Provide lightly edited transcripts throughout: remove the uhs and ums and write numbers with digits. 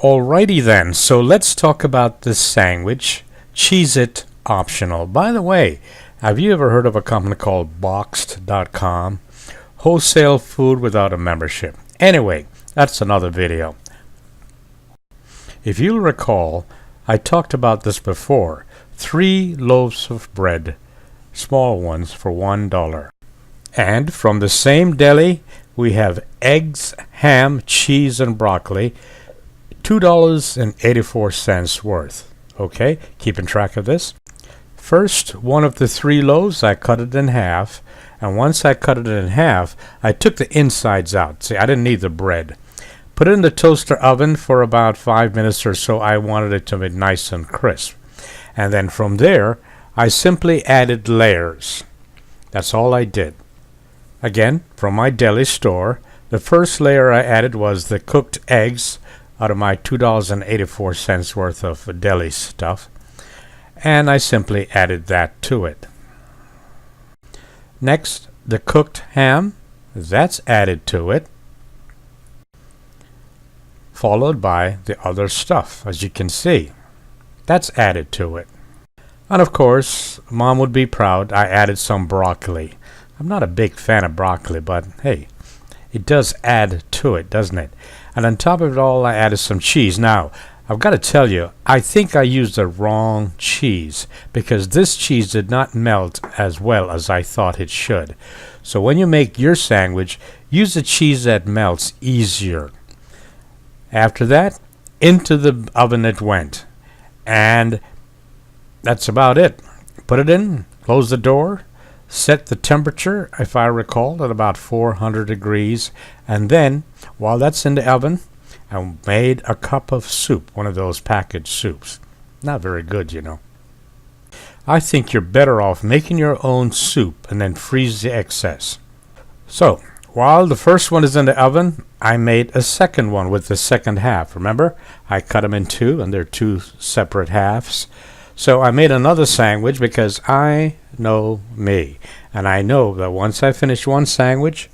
Alrighty then, so let's talk about this sandwich. Cheez-It optional. By the way, have you ever heard of a company called Boxed.com? Wholesale food without a membership. Anyway, that's another video. If you'll recall, I talked about this before. 3 loaves of bread, small ones, for $1. And from the same deli, we have eggs, ham, cheese, and broccoli, $2.84 worth. Okay, keeping track of this. First, one of the 3 loaves, I cut it in half, and once I cut it in half, I took the insides out. See, I didn't need the bread. Put it in the toaster oven for about 5 minutes or so. I wanted it to be nice and crisp. And then from there, I simply added layers. That's all I did. Again, from my deli store, the first layer I added was the cooked eggs out of my $2.84 worth of deli stuff. And I simply added that to it. Next, the cooked ham, that's added to it, followed by the other stuff, as you can see. That's added to it. And of course, Mom would be proud, I added some broccoli. I'm not a big fan of broccoli, but hey, it does add to it, doesn't it? And on top of it all, I added some cheese. Now, I've got to tell you, I think I used the wrong cheese because this cheese did not melt as well as I thought it should. So when you make your sandwich, use the cheese that melts easier. After that, into the oven it went. And that's about it. Put it in, close the door, set the temperature, if I recall, at about 400 degrees. And then, while that's in the oven, I made a cup of soup, one of those packaged soups. Not very good, you know. I think you're better off making your own soup and then freeze the excess. So, while the first one is in the oven, I made a second one with the second half. Remember, I cut them in 2 and they're 2 separate halves. So I made another sandwich because I know me. And I know that once I finish one sandwich,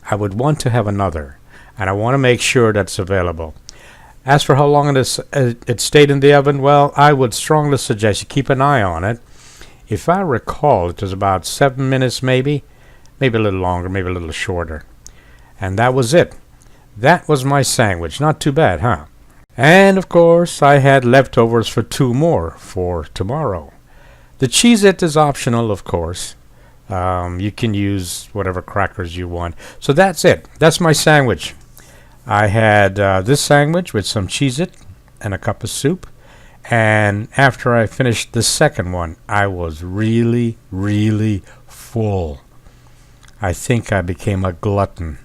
I would want to have another. And I want to make sure that's available. As for how long it stayed in the oven, well, I would strongly suggest you keep an eye on it. If I recall, it was about 7 minutes maybe a little longer, maybe a little shorter. And that was it. That was my sandwich. Not too bad, huh? And of course, I had leftovers for 2 more for tomorrow. The Cheez-It is optional, of course. You can use whatever crackers you want. So that's it. That's my sandwich. I had this sandwich with some Cheez-It and a cup of soup. And after I finished the second one, I was really, really full. I think I became a glutton.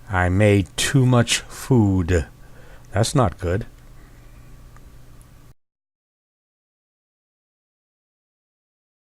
I made too much food. That's not good.